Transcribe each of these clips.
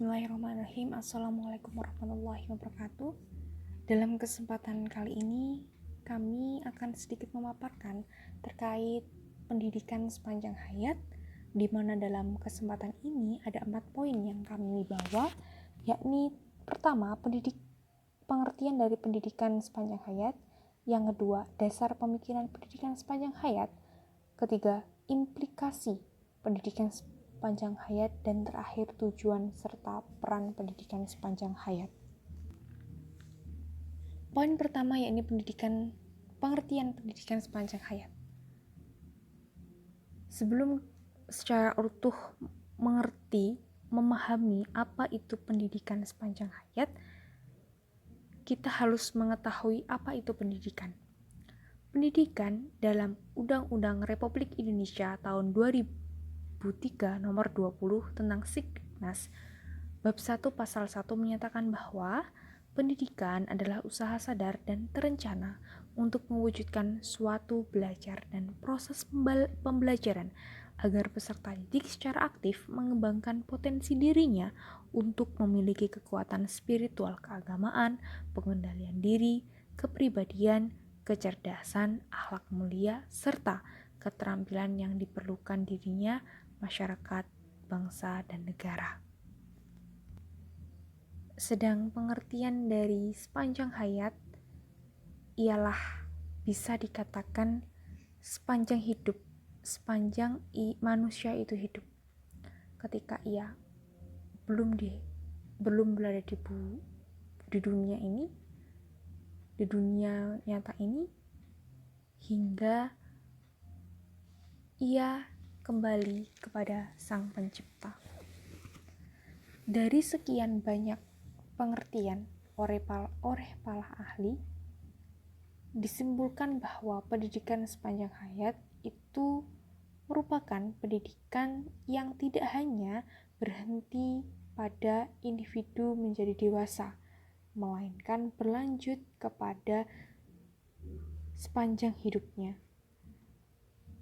Bismillahirrahmanirrahim. Assalamualaikum warahmatullahi wabarakatuh. Dalam kesempatan kali ini, kami akan sedikit memaparkan terkait pendidikan sepanjang hayat, di mana dalam kesempatan ini ada 4 poin yang kami bawa, yakni pertama, pengertian dari pendidikan sepanjang hayat, yang kedua, dasar pemikiran pendidikan sepanjang hayat, ketiga, implikasi pendidikan sepanjang hayat, dan terakhir tujuan serta peran pendidikan sepanjang hayat. Poin pertama yakni pengertian pendidikan sepanjang hayat. Sebelum secara utuh memahami apa itu pendidikan sepanjang hayat, kita harus mengetahui apa itu pendidikan. Pendidikan dalam Undang-Undang Republik Indonesia tahun 2003 nomor 20 tentang Siknas bab 1 pasal 1 menyatakan bahwa pendidikan adalah usaha sadar dan terencana untuk mewujudkan suatu belajar dan proses pembelajaran agar peserta didik secara aktif mengembangkan potensi dirinya untuk memiliki kekuatan spiritual keagamaan, pengendalian diri, kepribadian, kecerdasan, akhlak mulia, serta keterampilan yang diperlukan dirinya, masyarakat, bangsa, dan negara. Sedang pengertian dari sepanjang hayat ialah bisa dikatakan sepanjang hidup, sepanjang manusia itu hidup. Ketika ia belum berada di dunia ini, di dunia nyata ini, hingga ia kembali kepada Sang Pencipta. Dari sekian banyak pengertian oleh para ahli, disimpulkan bahwa pendidikan sepanjang hayat itu merupakan pendidikan yang tidak hanya berhenti pada individu menjadi dewasa, melainkan berlanjut kepada sepanjang hidupnya,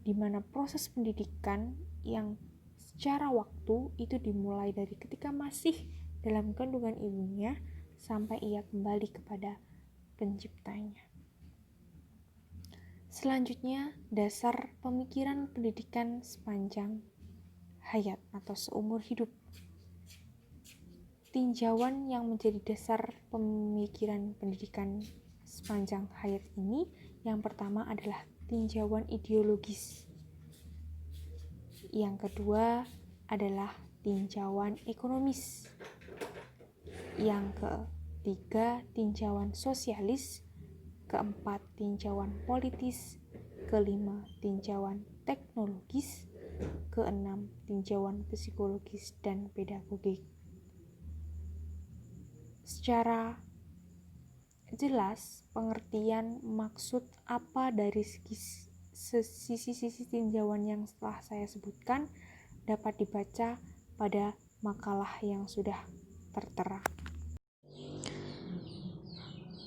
di mana proses pendidikan yang secara waktu itu dimulai dari ketika masih dalam kandungan ibunya sampai ia kembali kepada penciptanya. Selanjutnya, dasar pemikiran pendidikan sepanjang hayat atau seumur hidup. Tinjauan yang menjadi dasar pemikiran pendidikan sepanjang hayat ini, yang pertama adalah tinjauan ideologis. Yang kedua adalah tinjauan ekonomis. Yang ketiga, tinjauan sosialis. Keempat, tinjauan politis. Kelima, tinjauan teknologis. Keenam, tinjauan psikologis dan pedagogik. Secara jelas, pengertian maksud apa dari sisi-sisi tinjauan yang setelah saya sebutkan dapat dibaca pada makalah yang sudah tertera.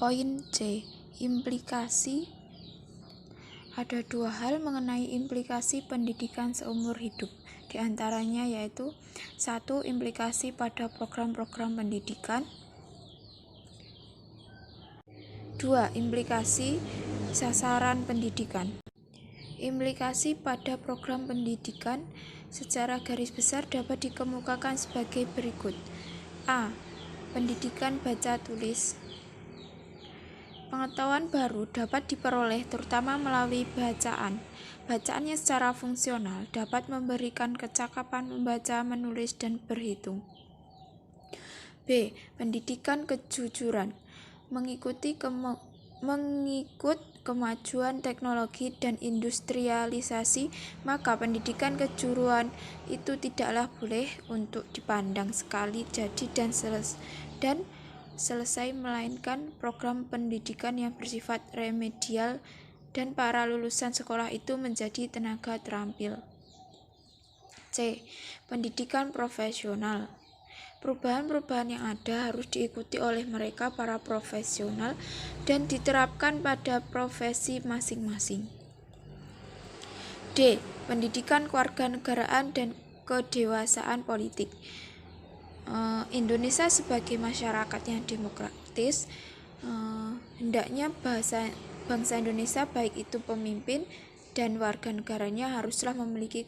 Poin C. Implikasi. Ada 2 hal mengenai implikasi pendidikan seumur hidup. Di antaranya yaitu 1. Implikasi pada program-program pendidikan. 2. Implikasi sasaran pendidikan. Implikasi pada program pendidikan secara garis besar dapat dikemukakan sebagai berikut. A. Pendidikan baca tulis. Pengetahuan baru dapat diperoleh terutama melalui bacaan. Bacaannya secara fungsional dapat memberikan kecakapan membaca, menulis, dan berhitung. B. Pendidikan kejujuran. Mengikut kemajuan teknologi dan industrialisasi, maka pendidikan kejujuran itu tidaklah boleh untuk dipandang sekali jadi dan selesai, melainkan program pendidikan yang bersifat remedial dan para lulusan sekolah itu menjadi tenaga terampil. C. Pendidikan profesional. Perubahan-perubahan yang ada harus diikuti oleh mereka para profesional dan diterapkan pada profesi masing-masing. D. Pendidikan kewarganegaraan dan kedewasaan politik. Indonesia sebagai masyarakat yang demokratis, hendaknya bangsa Indonesia baik itu pemimpin dan warga negaranya haruslah memiliki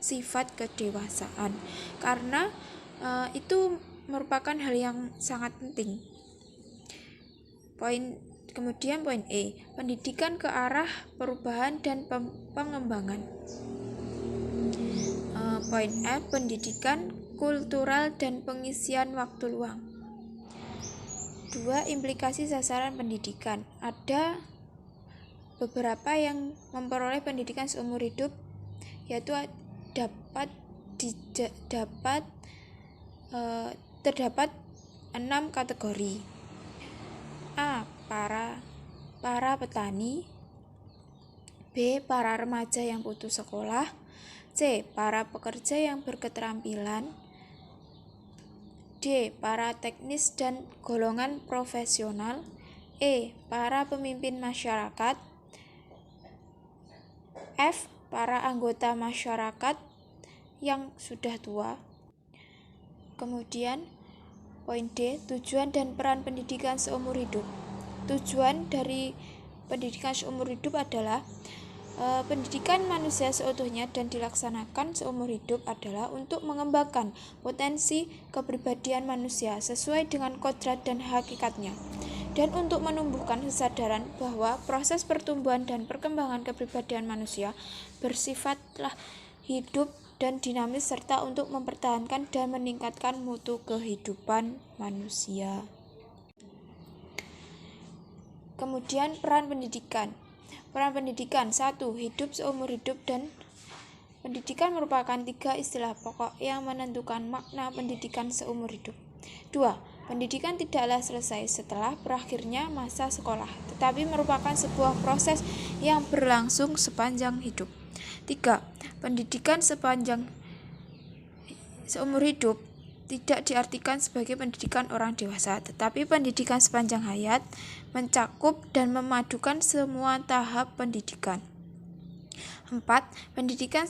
sifat kedewasaan, karena itu merupakan hal yang sangat penting. Kemudian poin E, pendidikan ke arah perubahan dan pengembangan. Poin F, pendidikan kultural dan pengisian waktu luang. 2. Implikasi sasaran pendidikan. Ada beberapa yang memperoleh pendidikan seumur hidup, yaitu terdapat 6 kategori. A. Para petani. B. Para remaja yang putus sekolah. C. Para pekerja yang berketerampilan. D. Para teknis dan golongan profesional. E. Para pemimpin masyarakat. F. Para anggota masyarakat yang sudah tua. Kemudian poin D. Tujuan dan peran pendidikan seumur hidup. Tujuan dari pendidikan seumur hidup adalah pendidikan manusia seutuhnya dan dilaksanakan seumur hidup adalah untuk mengembangkan potensi kepribadian manusia sesuai dengan kodrat dan hakikatnya, dan untuk menumbuhkan kesadaran bahwa proses pertumbuhan dan perkembangan kepribadian manusia bersifatlah hidup dan dinamis, serta untuk mempertahankan dan meningkatkan mutu kehidupan manusia. Kemudian peran pendidikan. Peran pendidikan 1. Hidup seumur hidup dan pendidikan merupakan 3 istilah pokok yang menentukan makna pendidikan seumur hidup. 2. Pendidikan tidaklah selesai setelah berakhirnya masa sekolah, tetapi merupakan sebuah proses yang berlangsung sepanjang hidup. 3. Pendidikan sepanjang seumur hidup tidak diartikan sebagai pendidikan orang dewasa, tetapi pendidikan sepanjang hayat mencakup dan memadukan semua tahap pendidikan. 4. Pendidikan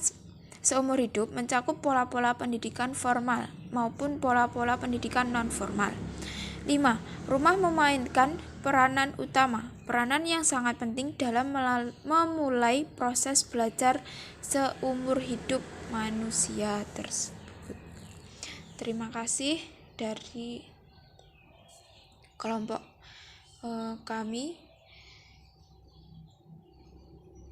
seumur hidup mencakup pola-pola pendidikan formal maupun pola-pola pendidikan non-formal. 5. Rumah memainkan peranan utama, peranan yang sangat penting dalam memulai proses belajar seumur hidup manusia tersebut. Terima kasih dari kelompok kami.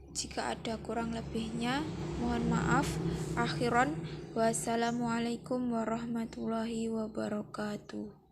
Jika ada kurang lebihnya, mohon maaf. Akhiron, wassalamualaikum warahmatullahi wabarakatuh.